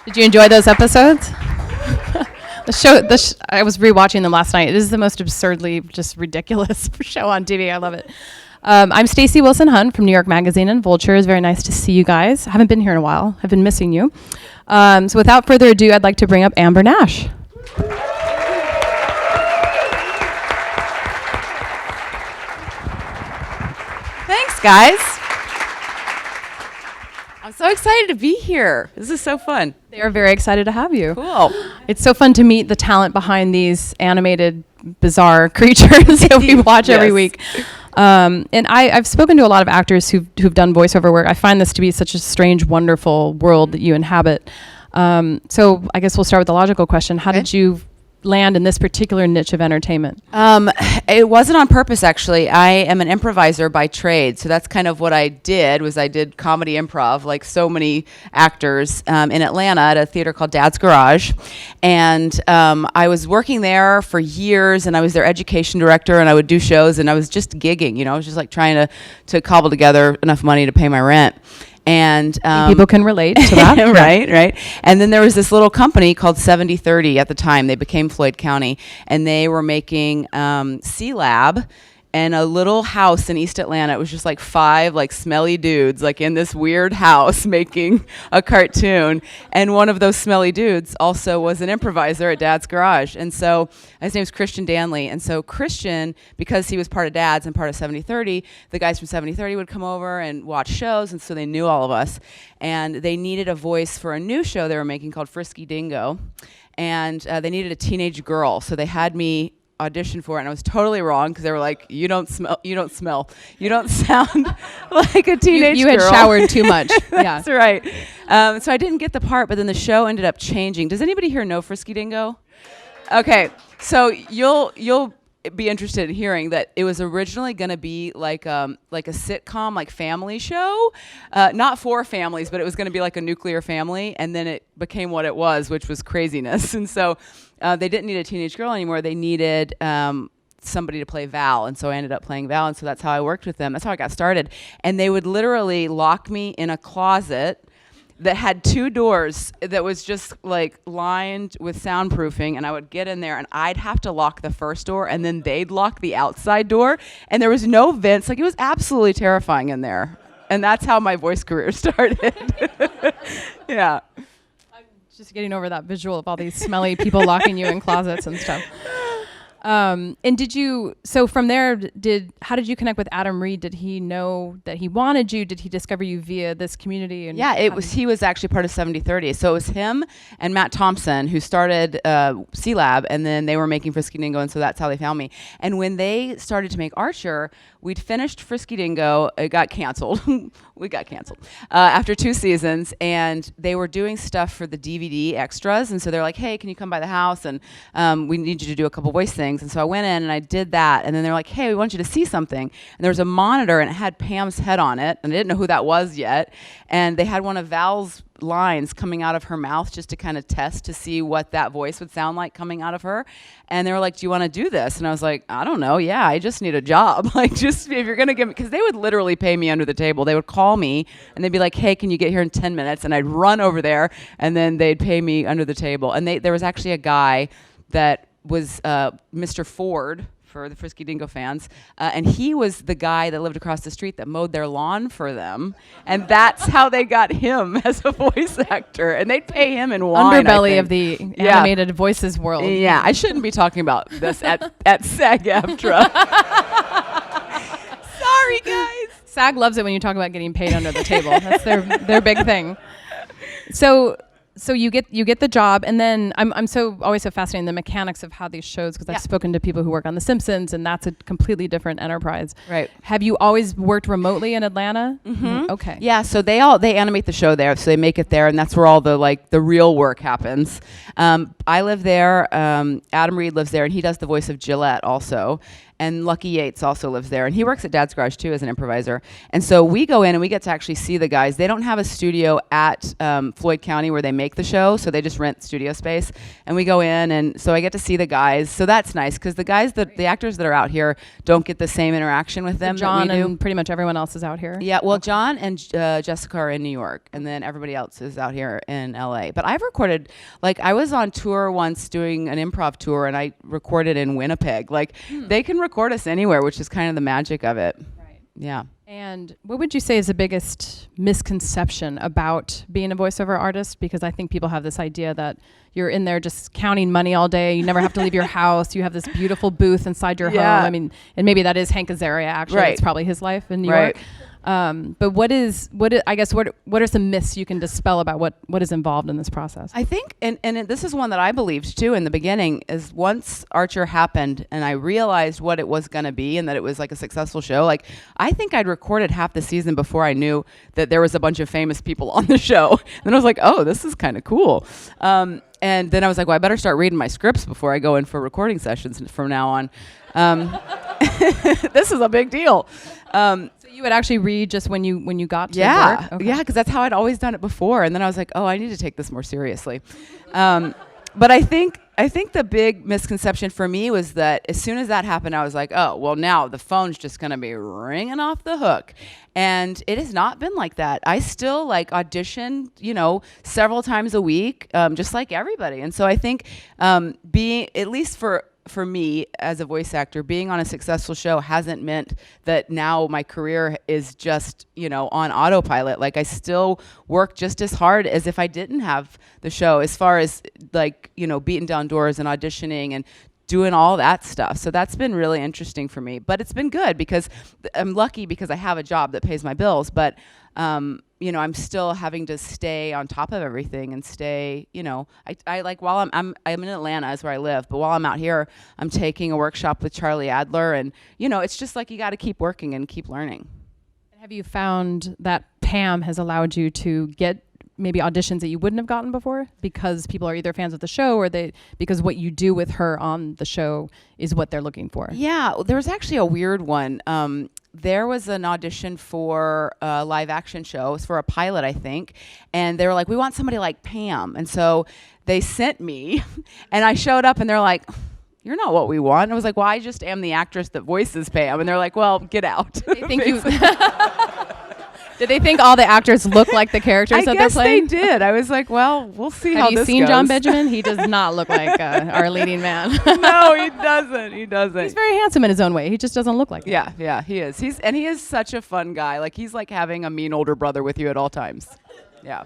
Did you enjoy those episodes? I was rewatching them last night. It is the most absurdly just ridiculous show on TV. I love it. I'm Stacey Wilson Hunt from New York Magazine and Vulture. It's very nice to see you guys. I haven't been here in a while. I've been missing you. So without further ado, I'd like to bring up Amber Nash. Thanks, guys. I'm so excited to be here. This is so fun. They are very excited to have you. Cool. It's so fun to meet the talent behind these animated, bizarre creatures that we watch every week. And I've spoken to a lot of actors who've done voiceover work. I find this to be such a strange, wonderful world that you inhabit. So I guess we'll start with the logical question. How did you land in this particular niche of entertainment? It wasn't on purpose, actually. I am an improviser by trade, so that's kind of what I did. I did comedy improv, like so many actors, in Atlanta at a theater called Dad's Garage, and I was working there for years, and I was their education director, and I would do shows, and I was just gigging. I was just like trying to cobble together enough money to pay my rent. And people can relate to that. right. And then there was this little company called 7030 at the time. They became Floyd County, and they were making C-Lab and a little house in East Atlanta. It was just like 5 like smelly dudes like in this weird house making a cartoon. And one of those smelly dudes also was an improviser at Dad's Garage. And so his name's Christian Danley. And so Christian, because he was part of Dad's and part of 7030, the guys from 7030 would come over and watch shows. And so they knew all of us. And they needed a voice for a new show they were making called Frisky Dingo. And they needed a teenage girl. So they had me audition for it, and I was totally wrong because they were like, you don't sound like a teenage girl. You had showered too much. That's right. So I didn't get the part, but then the show ended up changing. Does anybody here know Frisky Dingo? Okay, so you'll be interested in hearing that it was originally going to be like a sitcom, like family show, not for families, but it was going to be like a nuclear family, and then it became what it was, which was craziness. And so they didn't need a teenage girl anymore. They needed somebody to play Val, and so I ended up playing Val, and so that's how I worked with them. That's how I got started. And they would literally lock me in a closet that had 2 doors that was just like lined with soundproofing, and I would get in there and I'd have to lock the first door, and then they'd lock the outside door, and there was no vents. Like, it was absolutely terrifying in there. And that's how my voice career started. Yeah. I'm just getting over that visual of all these smelly people locking you in closets and stuff. And so from there, how did you connect with Adam Reed? Did he know that he wanted you? Did he discover you via this community? And yeah, he was actually part of 7030. So it was him and Matt Thompson who started C-Lab, and then they were making Frisky Dingo, and so that's how they found me. And when they started to make Archer, we'd finished Frisky Dingo. It got canceled. We got canceled after 2 seasons, and they were doing stuff for the DVD extras, and so they're like, hey, can you come by the house, and we need you to do a couple voice things. And so I went in and I did that, and then they're like, hey, we want you to see something. And there was a monitor, and it had Pam's head on it, and I didn't know who that was yet, and they had one of Val's lines coming out of her mouth just to kind of test to see what that voice would sound like coming out of her. And they were like, do you want to do this? And I was like, I don't know. Yeah, I just need a job. Like, just if you're going to give me, because they would literally pay me under the table. They would call me and they'd be like, hey, can you get here in 10 minutes? And I'd run over there, and then they'd pay me under the table. And there was actually a guy that was Mr. Ford, for the Frisky Dingo fans, and he was the guy that lived across the street that mowed their lawn for them, and that's how they got him as a voice actor, and they'd pay him in wine. Underbelly of the animated voices world. Yeah, I shouldn't be talking about this at SAG-AFTRA. Sorry, guys. SAG loves it when you talk about getting paid under the table. That's their big thing. So you get the job, and then I'm so always so fascinated in the mechanics of how these shows, because I've spoken to people who work on The Simpsons, and that's a completely different enterprise. Right. Have you always worked remotely in Atlanta? Mm-hmm. Okay. Yeah. So they animate the show there, so they make it there, and that's where all the real work happens. I live there. Adam Reed lives there, and he does the voice of Gillette also. and Lucky Yates also lives there, and he works at Dad's Garage too as an improviser. And so we go in and we get to actually see the guys. They don't have a studio at Floyd County where they make the show, so they just rent studio space. And we go in, and so I get to see the guys. So that's nice because the actors that are out here don't get the same interaction with them. John that we do. and pretty much everyone else is out here. Yeah, well, John and Jessica are in New York, and then everybody else is out here in LA. But I've recorded, like, I was on tour once doing an improv tour, and I recorded in Winnipeg. Like, they can record us anywhere, which is kind of the magic of it. Right. Yeah. And what would you say is the biggest misconception about being a voiceover artist? Because I think people have this idea that you're in there just counting money all day. You never have to leave your house. You have this beautiful booth inside your home. I mean, and maybe that is Hank Azaria, actually. Right. It's probably his life in New York. But what are some myths you can dispel about what is involved in this process? I think, and this is one that I believed too in the beginning, is once Archer happened and I realized what it was going to be and that it was like a successful show, like I think I'd recorded half the season before I knew that there was a bunch of famous people on the show. And then I was like, oh, this is kind of cool. And then I was like, well, I better start reading my scripts before I go in for recording sessions from now on. This is a big deal. So you would actually read just when you got to work? Okay. Yeah, because that's how I'd always done it before. And then I was like, oh, I need to take this more seriously. But I think the big misconception for me was that as soon as that happened, I was like, oh, well, now the phone's just going to be ringing off the hook. And it has not been like that. I still like audition, several times a week, just like everybody. And so I think being, at least for me as a voice actor, being on a successful show hasn't meant that now my career is just, on autopilot. Like I still work just as hard as if I didn't have the show, as far as like, beating down doors and auditioning and doing all that stuff. So that's been really interesting for me, but it's been good because I'm lucky because I have a job that pays my bills, but I'm still having to stay on top of everything and stay, I like while I'm in Atlanta is where I live, but while I'm out here, I'm taking a workshop with Charlie Adler, and it's just like you got to keep working and keep learning. Have you found that Pam has allowed you to get maybe auditions that you wouldn't have gotten before because people are either fans of the show or because what you do with her on the show is what they're looking for? Yeah, there was actually a weird one. There was an audition for a live action show. It was for a pilot, I think. And they were like, we want somebody like Pam. And so they sent me and I showed up and they're like, you're not what we want. And I was like, well, I just am the actress that voices Pam. And they're like, well, get out. They think you... Did they think all the actors look like the characters that they're playing? I guess they did. I was like, well, we'll see how this goes. Have you seen Jon Benjamin? He does not look like our leading man. No, he doesn't. He doesn't. He's very handsome in his own way. He just doesn't look like it. Yeah, he is. He is such a fun guy. Like he's like having a mean older brother with you at all times. Yeah.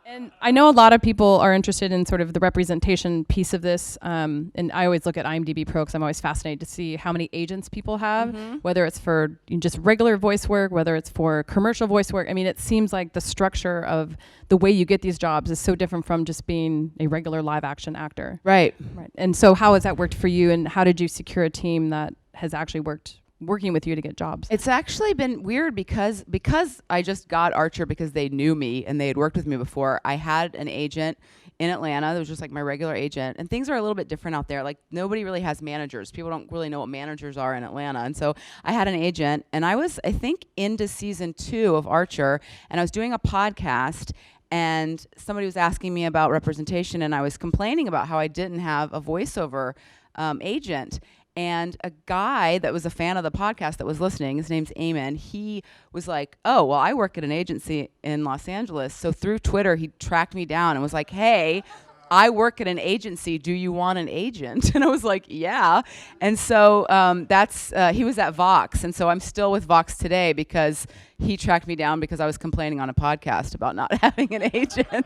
And I know a lot of people are interested in sort of the representation piece of this. And I always look at IMDb Pro because I'm always fascinated to see how many agents people have, whether it's for just regular voice work, whether it's for commercial voice work. I mean, it seems like the structure of the way you get these jobs is so different from just being a regular live action actor. Right. And so how has that worked for you, and how did you secure a team that has actually working with you to get jobs? It's actually been weird because I just got Archer because they knew me and they had worked with me before. I had an agent in Atlanta that was just like my regular agent, and things are a little bit different out there. Like nobody really has managers. People don't really know what managers are in Atlanta. And so I had an agent, and I was, I think, into season 2 of Archer, and I was doing a podcast, and somebody was asking me about representation, and I was complaining about how I didn't have a voiceover agent. And a guy that was a fan of the podcast that was listening, his name's Eamon, he was like, oh, well, I work at an agency in Los Angeles. So through Twitter, he tracked me down and was like, hey, I work at an agency. Do you want an agent? And I was like, yeah. And so he was at Vox. And so I'm still with Vox today because he tracked me down because I was complaining on a podcast about not having an agent.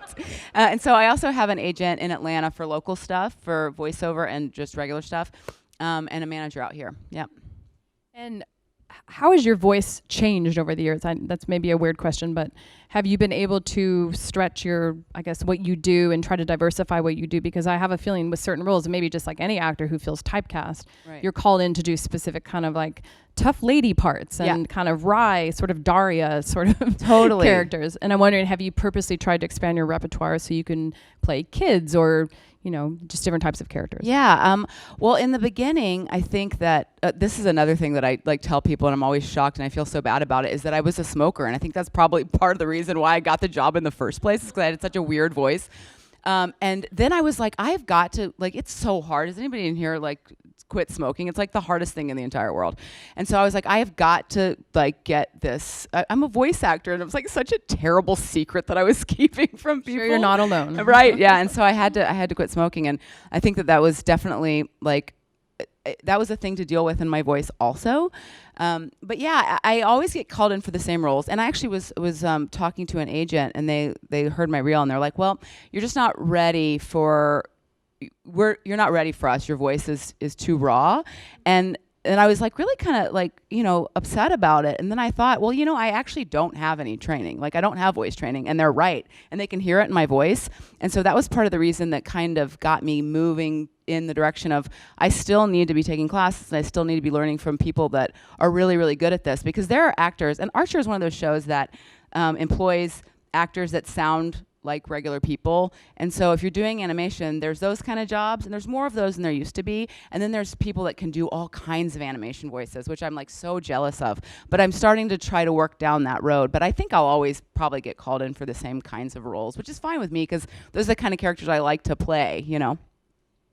And so I also have an agent in Atlanta for local stuff, for voiceover and just regular stuff. And a manager out here. Yeah. And how has your voice changed over the years? That's maybe a weird question, but have you been able to stretch what you do and try to diversify what you do? Because I have a feeling with certain roles, and maybe just like any actor who feels typecast, you're called in to do specific kind of like tough lady parts and kind of wry, sort of Daria sort of characters. And I'm wondering, have you purposely tried to expand your repertoire so you can play kids or, just different types of characters? Yeah. Well, in the beginning, I think that this is another thing that I like tell people, and I'm always shocked, and I feel so bad about it, is that I was a smoker, and I think that's probably part of the reason why I got the job in the first place, is because I had such a weird voice. And then I was like, I've got to, like, it's so hard. Is anybody in here like quit smoking? It's like the hardest thing in the entire world. And so I was like, I have got to like get this. I'm a voice actor, and it was like such a terrible secret that I was keeping from people. Sure, you're not alone. Right. Yeah. And so I had to quit smoking. And I think that was definitely like, that was a thing to deal with in my voice also. But yeah, I always get called in for the same roles. And I actually was talking to an agent, and they heard my reel, and they're like, well, you're just not ready for, you're not ready for us. Your voice is too raw. And I was like really kind of like, upset about it. And then I thought, well, I actually don't have any training. Like I don't have voice training, and they're right. And they can hear it in my voice. And so that was part of the reason that kind of got me moving in the direction of, I still need to be taking classes, and I still need to be learning from people that are really, really good at this, because there are actors, and Archer is one of those shows that employs actors that sound like regular people. And so if you're doing animation, there's those kind of jobs, and there's more of those than there used to be. And then there's people that can do all kinds of animation voices, which I'm like so jealous of. But I'm starting to try to work down that road. But I think I'll always probably get called in for the same kinds of roles, which is fine with me, because those are the kind of characters I like to play,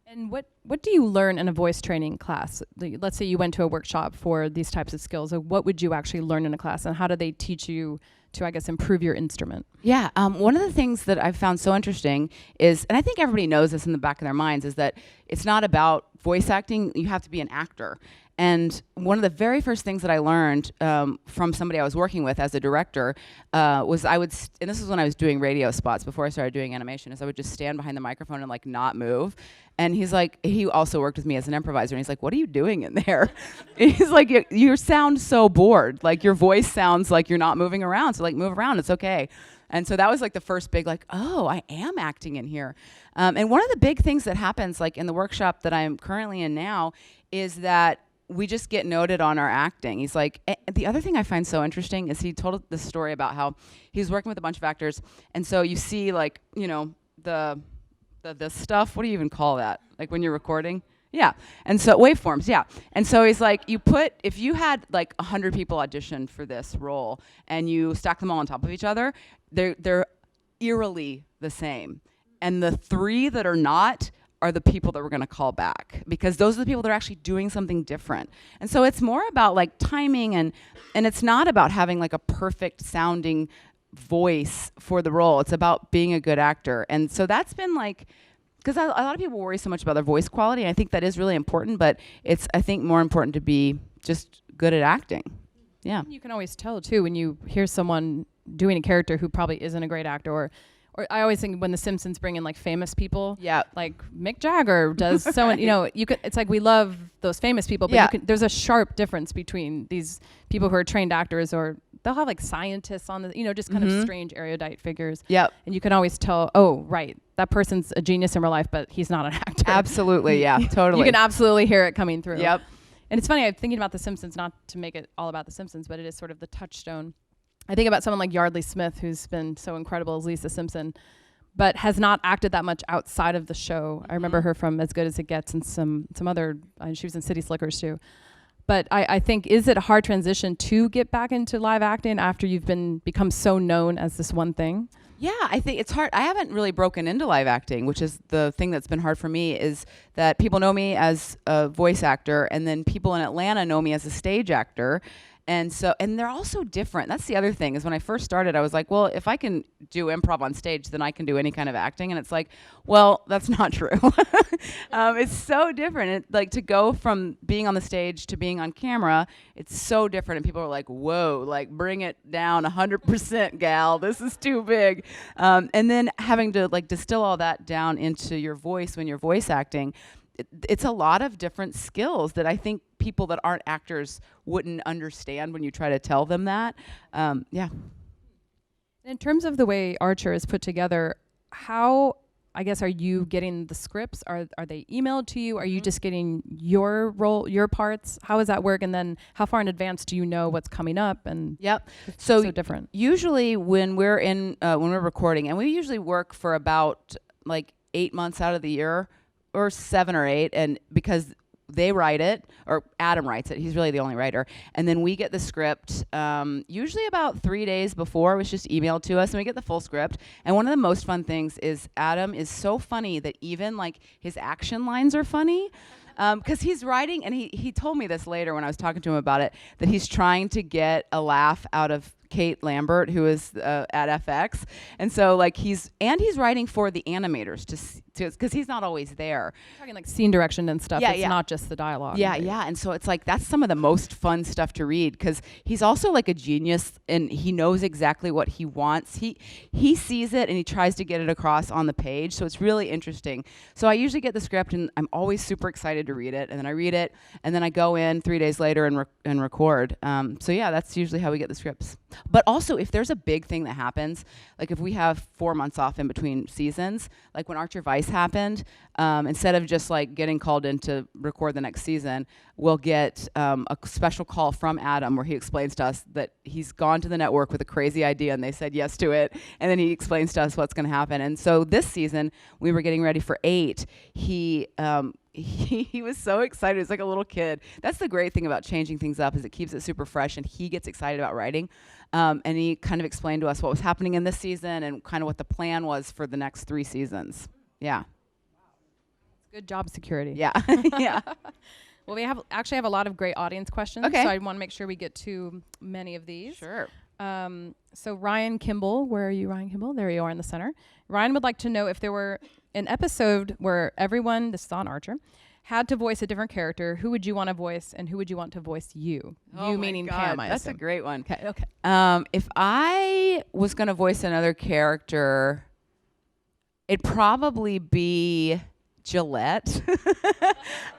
And what do you learn in a voice training class? Let's say you went to a workshop for these types of skills. What would you actually learn in a class, and how do they teach you to, I guess, improve your instrument? Yeah, one of the things that I've found so interesting is, and I think everybody knows this in the back of their minds, is that it's not about voice acting. You have to be an actor. And one of the very first things that I learned from somebody I was working with as a director was and this is when I was doing radio spots before I started doing animation, is I would just stand behind the microphone and like not move. And he's like, he also worked with me as an improviser, and he's like, what are you doing in there? He's like, you sound so bored. Like your voice sounds like you're not moving around. So like move around, it's okay. And so that was like the first big like, oh, I am acting in here. And one of the big things that happens like in the workshop that I'm currently in now is that we just get noted on our acting. He's like, the other thing I find so interesting is he told this story about how he was working with a bunch of actors. And so you see like, the stuff, what do you even call that? Like when you're recording? Yeah. And so waveforms, yeah. And so he's like, if you had like 100 people audition for this role and you stack them all on top of each other, they're eerily the same. And the 3 that are not are the people that we're going to call back, because those are the people that are actually doing something different. And so it's more about like timing, and it's not about having like a perfect sounding voice for the role. It's about being a good actor. And so that's been like, because a lot of people worry so much about their voice quality, and I think that is really important, but it's, I think, more important to be just good at acting. Yeah. You can always tell too when you hear someone doing a character who probably isn't a great actor, or I always think when The Simpsons bring in like famous people, yeah, like Mick Jagger does so, and you could, it's like we love those famous people, but yeah, there's a sharp difference between these people who are trained actors, or they'll have like scientists on the, just kind of strange erudite figures. Yep. And you can always tell, oh, right, that person's a genius in real life, but he's not an actor. Absolutely. Yeah, totally. You can absolutely hear it coming through. Yep. And it's funny, I'm thinking about The Simpsons, not to make it all about The Simpsons, but it is sort of the touchstone. I think about someone like Yardley Smith, who's been so incredible as Lisa Simpson, but has not acted that much outside of the show. I remember her from As Good as It Gets and some other, she was in City Slickers too. But I think, is it a hard transition to get back into live acting after you've become so known as this one thing? Yeah, I think it's hard. I haven't really broken into live acting, which is the thing that's been hard for me, is that people know me as a voice actor, and then people in Atlanta know me as a stage actor. And they're all so different. That's the other thing, is when I first started, I was like, well, if I can do improv on stage, then I can do any kind of acting. And it's like, well, that's not true. It's so different. Like, to go from being on the stage to being on camera, it's so different. And people are like, whoa, like bring it down 100%, gal. This is too big. And then having to like distill all that down into your voice when you're voice acting, it's a lot of different skills that I think people that aren't actors wouldn't understand when you try to tell them that. Yeah. In terms of the way Archer is put together, how, I guess, are you getting the scripts? Are they emailed to you? Are you just getting your role, your parts? How does that work? And then how far in advance do you know what's coming up? And yep. So different. Usually when we're recording, and we usually work for about like 8 months out of the year, or 7 or 8, and because they write it, or Adam writes it. He's really the only writer. And then we get the script usually about 3 days before. It was just emailed to us, and we get the full script. And one of the most fun things is Adam is so funny that even like his action lines are funny. Because he's writing, and he told me this later when I was talking to him about it, that he's trying to get a laugh out of Kate Lambert, who is at FX. And so like he's writing for the animators because he's not always there. Talking like scene direction and stuff. Yeah, it's not just the dialogue. Yeah, yeah. And so it's like that's some of the most fun stuff to read because he's also like a genius and he knows exactly what he wants. He sees it and he tries to get it across on the page. So it's really interesting. So I usually get the script and I'm always super excited to read it. And then I read it and then I go in 3 days later and record. So yeah, that's usually how we get the scripts. But also, if there's a big thing that happens, like if we have 4 months off in between seasons, like when Archer Vice happened, instead of just like getting called in to record the next season, we'll get a special call from Adam where he explains to us that he's gone to the network with a crazy idea and they said yes to it. And then he explains to us what's going to happen. And so this season, we were getting ready for 8. He was so excited. It's like a little kid. That's the great thing about changing things up is it keeps it super fresh and he gets excited about writing. And he kind of explained to us what was happening in this season and kind of what the plan was for the next 3 seasons. Yeah. Good job security. Yeah. Yeah. Well, we actually have a lot of great audience questions. Okay. So I want to make sure we get to many of these. Sure. So Ryan Kimball, where are you, Ryan Kimball? There you are in the center. Ryan would like to know if there were an episode where everyone, this is on Archer, had to voice a different character, who would you want to voice and who would you want to voice you? Oh you my meaning God, Pam, I that's assume. a great one. Okay. If I was going to voice another character, it'd probably be Gillette.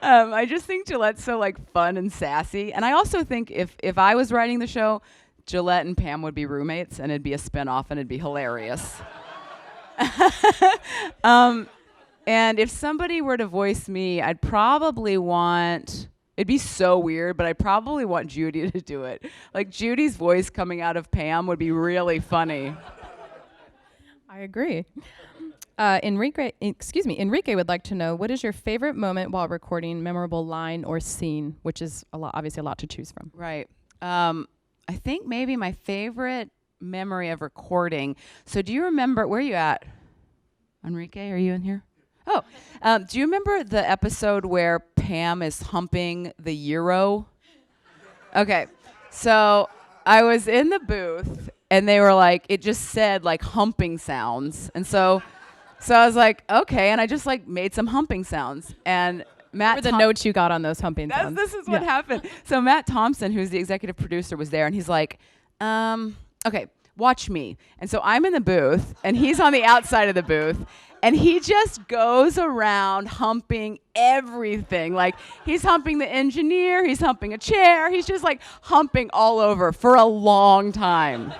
I just think Gillette's so like fun and sassy. And I also think if I was writing the show, Gillette and Pam would be roommates and it'd be a spinoff and it'd be hilarious. And if somebody were to voice me, I'd probably want, it'd be so weird, but I'd probably want Judy to do it. Like Judy's voice coming out of Pam would be really funny. I agree. Enrique would like to know, what is your favorite moment while recording, memorable line or scene, which is obviously a lot to choose from. Right. I think maybe my favorite memory of recording. So do you remember, where are you at? Enrique, are you in here? Oh, do you remember the episode where Pam is humping the Euro? Okay, so I was in the booth and they were like, it just said like humping sounds. And so I was like, okay, and I just like made some humping sounds. And Matt, the notes you got on those humping sounds. This is what happened. So Matt Thompson, who's the executive producer, was there and he's like, okay, watch me. And so I'm in the booth and he's on the outside of the booth. And he just goes around humping everything. Like, he's humping the engineer, he's humping a chair, he's just like humping all over for a long time.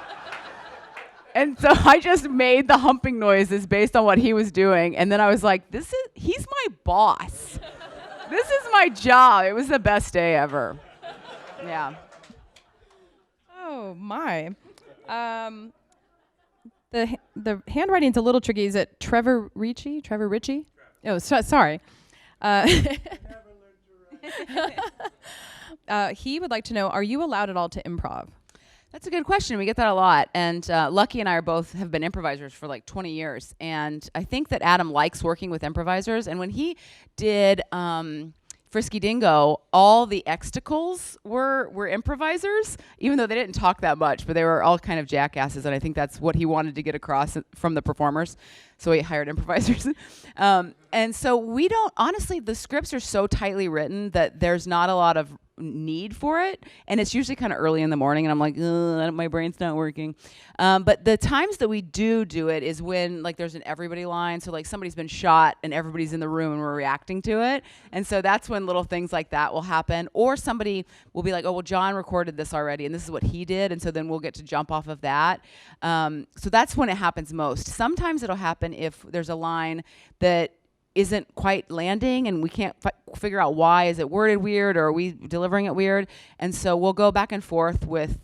And so I just made the humping noises based on what he was doing. And then I was like, he's my boss. This is my job. It was the best day ever. Yeah. Oh, my. The handwriting's a little tricky. Is it Trevor Ritchie? Oh, sorry. He would like to know, are you allowed at all to improv? That's a good question. We get that a lot. And Lucky and I have been improvisers for like 20 years. And I think that Adam likes working with improvisers. And when he did Frisky Dingo, all the exticles were improvisers, even though they didn't talk that much, but they were all kind of jackasses. And I think that's what he wanted to get across from the performers. So he hired improvisers. And so honestly, the scripts are so tightly written that there's not a lot of need for it. And it's usually kind of early in the morning and I'm like, my brain's not working. But the times that we do it is when like there's an everybody line. So like somebody's been shot and everybody's in the room and we're reacting to it. And so that's when little things like that will happen. Or somebody will be like, oh, well, Jon recorded this already and this is what he did. And so then we'll get to jump off of that. So that's when it happens most. Sometimes it'll happen if there's a line that isn't quite landing, and we can't figure out why. Is it worded weird, or are we delivering it weird? And so we'll go back and forth with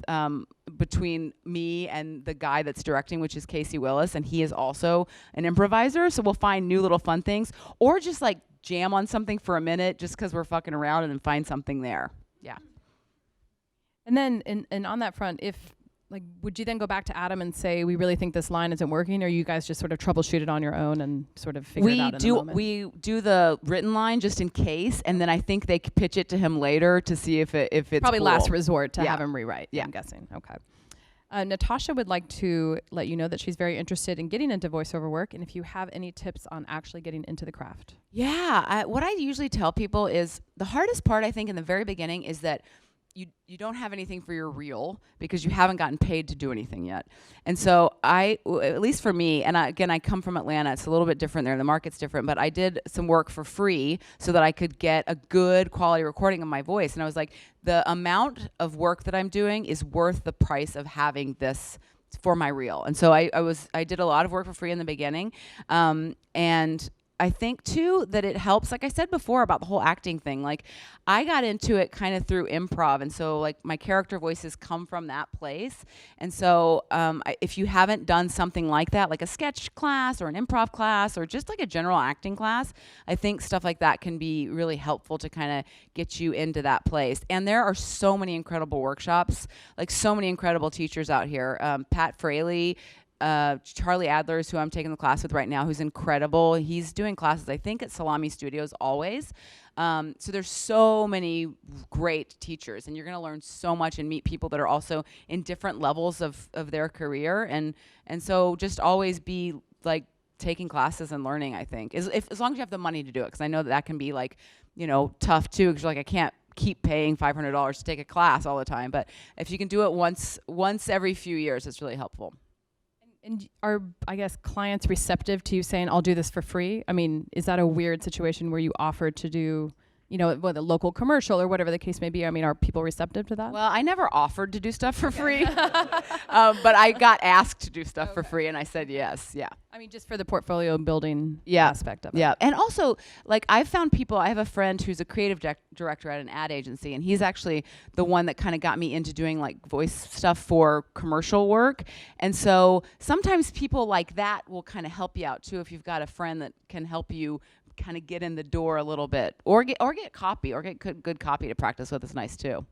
between me and the guy that's directing, which is Casey Willis, and he is also an improviser. So we'll find new little fun things, or just like jam on something for a minute just because we're fucking around, and then find something there. Yeah. And then, and on that front, would you then go back to Adam and say, we really think this line isn't working, or you guys just sort of troubleshoot it on your own and sort of figure it out in the moment? We do the written line just in case, and then I think they pitch it to him later to see if it's probably cool. Last resort to have him rewrite. Yeah. I'm guessing. Okay. Natasha would like to let you know that she's very interested in getting into voiceover work, and if you have any tips on actually getting into the craft. Yeah. What I usually tell people is the hardest part, I think, in the very beginning is that you don't have anything for your reel because you haven't gotten paid to do anything yet. And so at least for me, and I come from Atlanta, it's a little bit different there. The market's different, but I did some work for free so that I could get a good quality recording of my voice. And I was like, the amount of work that I'm doing is worth the price of having this for my reel. And so I did a lot of work for free in the beginning. And I think too that it helps, like I said before about the whole acting thing. Like I got into it kind of through improv, and so like my character voices come from that place. And so if you haven't done something like that, like a sketch class or an improv class or just like a general acting class, I think stuff like that can be really helpful to kind of get you into that place. And there are so many incredible workshops, like so many incredible teachers out here. Pat Fraley, Charlie Adler's who I'm taking the class with right now, who's incredible. He's doing classes, I think, at Salami Studios always. So there's so many great teachers, and you're going to learn so much and meet people that are also in different levels of their career. And so just always be like taking classes and learning, I think, as long as you have the money to do it. Because I know that can be like, tough too, because you're like, I can't keep paying $500 to take a class all the time. But if you can do it once every few years, it's really helpful. And are, I guess, clients receptive to you saying, I'll do this for free? I mean, is that a weird situation where you offer to do, a local commercial or whatever the case may be? I mean, are people receptive to that? Well, I never offered to do stuff for free, but I got asked to do stuff for free, and I said yes. Yeah. I mean, just for the portfolio building aspect of it. Yeah. And also, like, I've found people, I have a friend who's a creative director at an ad agency, and he's actually the one that kind of got me into doing like voice stuff for commercial work. And so sometimes people like that will kind of help you out too, if you've got a friend that can help you kind of get in the door a little bit, or get copy, or get good copy to practice with is nice too.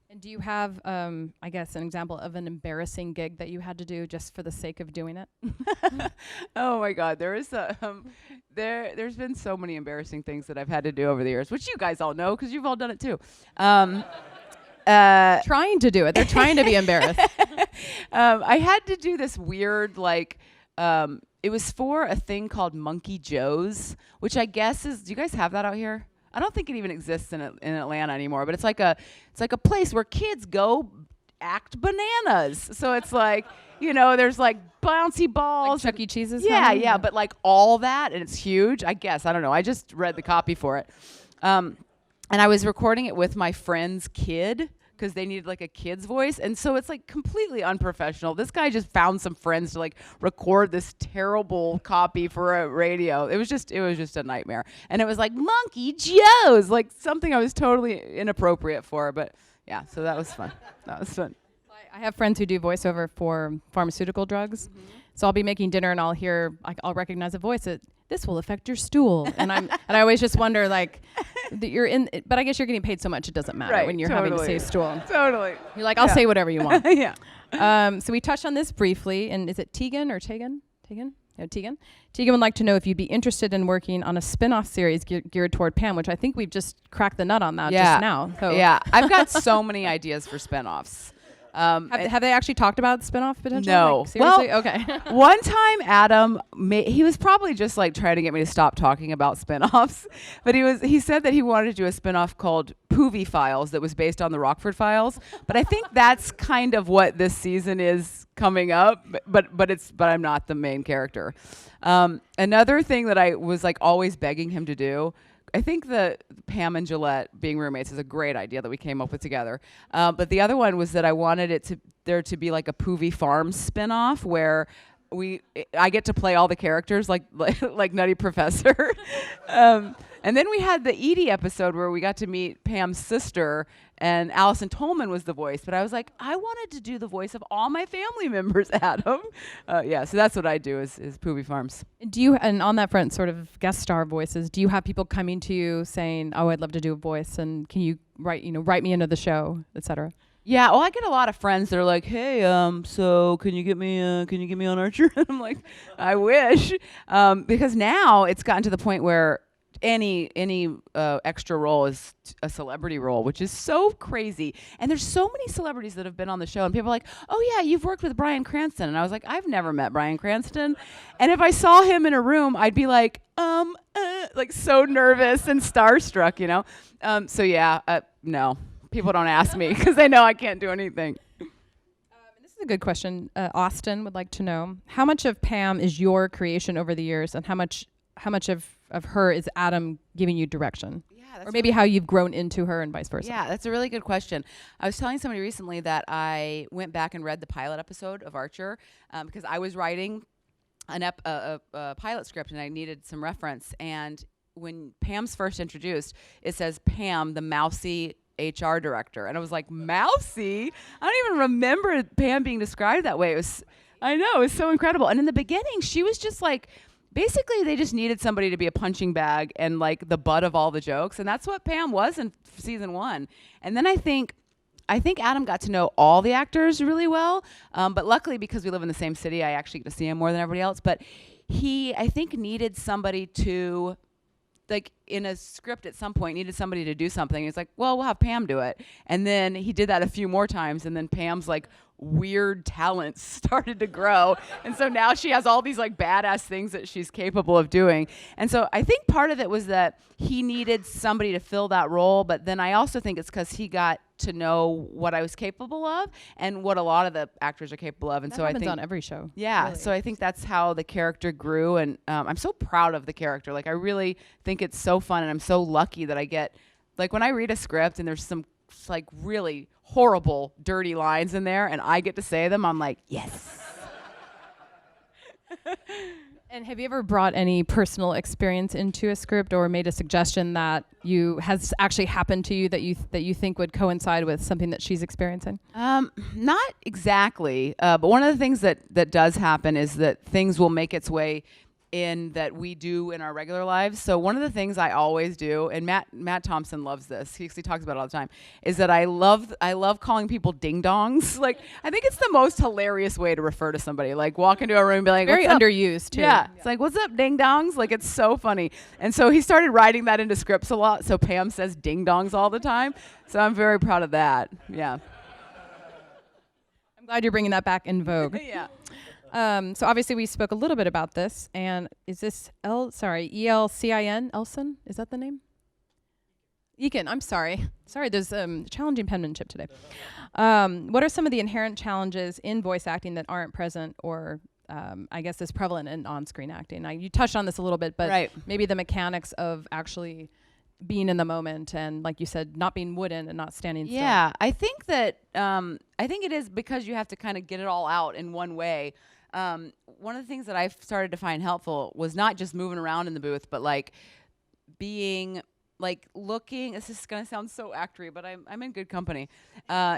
And do you have, I guess, an example of an embarrassing gig that you had to do just for the sake of doing it? Oh my God, there's been so many embarrassing things that I've had to do over the years, which you guys all know because you've all done it too. Trying to do it. They're trying to be embarrassed. I had to do this weird, like, it was for a thing called Monkey Joe's, which I guess is, do you guys have that out here? I don't think it even exists in Atlanta anymore, but it's like a place where kids go act bananas. So it's like, there's like bouncy balls. Like Chuck E. Cheese's? Yeah, but like all that, and it's huge, I guess. I don't know. I just read the copy for it. And I was recording it with my friend's kid, because they needed like a kid's voice. And so it's like completely unprofessional. This guy just found some friends to like record this terrible copy for a radio. It was just a nightmare. And it was like Monkey Joe's, like something I was totally inappropriate for. But yeah, so that was fun. I have friends who do voiceover for pharmaceutical drugs. Mm-hmm. So I'll be making dinner and I'll hear, I'll recognize a voice that this will affect your stool. And I always just wonder, like, that you're in, but I guess you're getting paid so much it doesn't matter when you're having to say stool. Totally. You're like, I'll say whatever you want. Yeah. So we touched on this briefly, and is it Tegan or Tegan? Tegan? No, Tegan. Tegan would like to know if you'd be interested in working on a spin-off series geared toward Pam, which I think we've just cracked the nut on that just now. So. Yeah, I've got so many ideas for spin-offs. Have they actually talked about spin-off potential? No. Like, seriously? Well, okay. One time Adam, he was probably just like trying to get me to stop talking about spin-offs, but he said that he wanted to do a spin-off called Poovy Files that was based on the Rockford Files. But I think that's kind of what this season is coming up, but I'm not the main character. Another thing that I was like always begging him to do, I think that Pam and Gillette being roommates is a great idea that we came up with together. But the other one was that I wanted there to be like a Poovy Farms spinoff where I get to play all the characters like Nutty Professor. And then we had the Edie episode where we got to meet Pam's sister, and Allison Tolman was the voice. But I was like, I wanted to do the voice of all my family members, Adam. So that's what I do is Poobie Farms. Do you, and on that front, sort of guest star voices, do you have people coming to you saying, "Oh, I'd love to do a voice, and can you write me into the show, etc.?" Yeah, well, I get a lot of friends that are like, "Hey, so can you get me on Archer?" And I'm like, "I wish," because now it's gotten to the point where any extra role is a celebrity role, which is so crazy. And there's so many celebrities that have been on the show, and people are like, "Oh yeah, you've worked with Bryan Cranston," and I was like, "I've never met Bryan Cranston," and if I saw him in a room, I'd be like, like so nervous and starstruck, you know. No. People don't ask me because they know I can't do anything. This is a good question. Austin would like to know, how much of Pam is your creation over the years, and how much of her is Adam giving you direction? Yeah, or maybe how you've grown into her and vice versa. Yeah, that's a really good question. I was telling somebody recently that I went back and read the pilot episode of Archer because I was writing a pilot script and I needed some reference. And when Pam's first introduced, it says Pam, the mousy HR director, and I was like, mousy? I don't even remember Pam being described that way. It was so incredible. And in the beginning, she was just like, basically they just needed somebody to be a punching bag and like the butt of all the jokes, and that's what Pam was in season 1. And then I think Adam got to know all the actors really well, but luckily because we live in the same city, I actually get to see him more than everybody else. But he, I think, needed somebody to, like in a script at some point, needed somebody to do something. He's like, well, we'll have Pam do it. And then he did that a few more times, and then Pam's like weird talents started to grow. And so now she has all these like badass things that she's capable of doing. And so I think part of it was that he needed somebody to fill that role, but then I also think it's because he got to know what I was capable of and what a lot of the actors are capable of. And that so I think on every show. Yeah. Really. So I think that's how the character grew. And I'm so proud of the character. Like, I really think it's so fun, and I'm so lucky that I get, like, when I read a script and there's some like really horrible, dirty lines in there and I get to say them, I'm like, yes. And have you ever brought any personal experience into a script or made a suggestion that has actually happened to you that you think would coincide with something that she's experiencing? Not exactly, but one of the things that does happen is that things will make its way in that we do in our regular lives. So one of the things I always do, and Matt Thompson loves this, he talks about it all the time, is that I love calling people ding dongs. Like, I think it's the most hilarious way to refer to somebody. Like, walk into a room and be like, very what's up? Underused too. Yeah. It's like, what's up, ding dongs? Like, it's so funny. And so he started writing that into scripts a lot. So Pam says ding dongs all the time. So I'm very proud of that. Yeah. I'm glad you're bringing that back in vogue. Yeah. So obviously we spoke a little bit about this, and is this ELCIN, Elson? Is that the name? Ekin, I'm sorry. Sorry, there's challenging penmanship today. What are some of the inherent challenges in voice acting that aren't present or I guess is prevalent in on-screen acting? You touched on this a little bit, but right. Maybe the mechanics of actually being in the moment and, like you said, not being wooden and not standing still. Yeah, I think that I think it is because you have to kind of get it all out in one way. One of the things that I've started to find helpful was not just moving around in the booth, but like being like looking, this is going to sound so actory, but I'm in good company,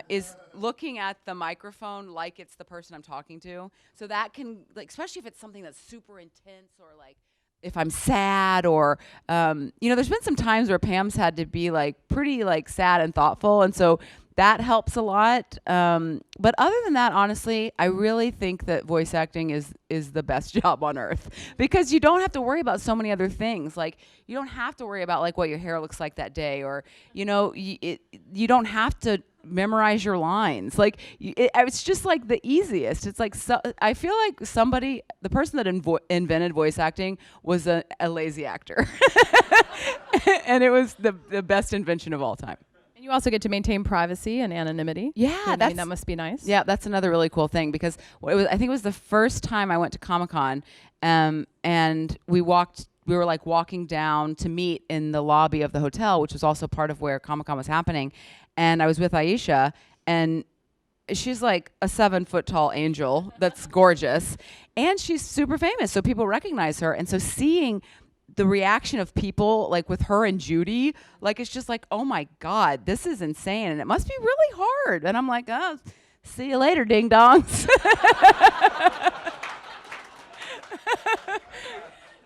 is looking at the microphone like it's the person I'm talking to. So that can, like, especially if it's something that's super intense, or like if I'm sad, or, there's been some times where Pam's had to be like pretty like sad and thoughtful. And so that helps a lot. But other than that, honestly, I really think that voice acting is the best job on earth, because you don't have to worry about so many other things. Like, you don't have to worry about like what your hair looks like that day, or, you don't have to memorize your lines. Like, it's just like the easiest. It's like, I feel like the person that invented voice acting was a lazy actor. And it was the best invention of all time. You also get to maintain privacy and anonymity. Yeah, that must be nice. Yeah, that's another really cool thing, because I think it was the first time I went to Comic-Con, and we were like walking down to meet in the lobby of the hotel, which was also part of where Comic-Con was happening. And I was with Aisha, and she's like a 7-foot tall angel that's gorgeous, and she's super famous, so people recognize her. And so seeing the reaction of people like with her and Judy, like it's just like, oh my God, this is insane, and it must be really hard. And I'm like, oh, see you later, ding dongs.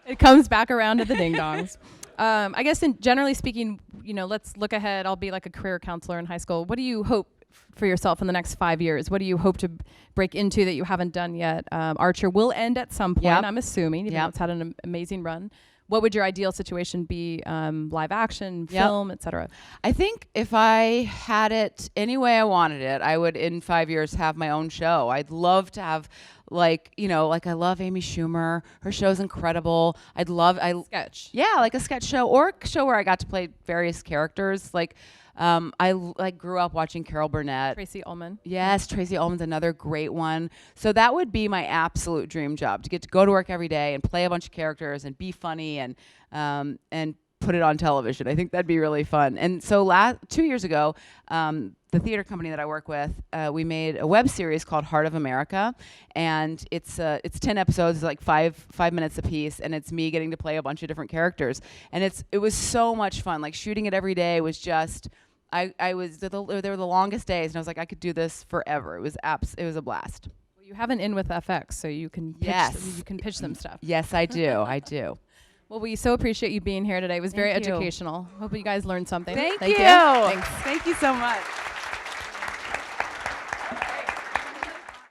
It comes back around to the ding dongs. I guess, generally speaking, let's look ahead. I'll be like a career counselor in high school. What do you hope for yourself in the next 5 years? What do you hope to break into that you haven't done yet? Archer will end at some point, Yep. I'm assuming, even though it's had an amazing run. What would your ideal situation be? Live action, film, etc. I think if I had it any way I wanted it, I would in 5 years have my own show. I'd love to have like I love Amy Schumer. Her show's incredible. Sketch. Yeah, like a sketch show or a show where I got to play various characters. Like I grew up watching Carol Burnett. Tracy Ullman. Yes, Tracy Ullman's another great one. So that would be my absolute dream job, to get to go to work every day and play a bunch of characters and be funny and put it on television. I think that'd be really fun. And so 2 years ago, the theater company that I work with, we made a web series called Heart of America, and it's 10 episodes, like five minutes a piece, and it's me getting to play a bunch of different characters, and it was so much fun. Like shooting it every day was just. They were the longest days, and I was like, I could do this forever. It was a blast. Well, you have an in with FX, so you can pitch them stuff. Yes, I do. I do. Well, we so appreciate you being here today. It was very Thank you. educational. Hope you guys learned something. Thank you. Thanks. Thank you so much.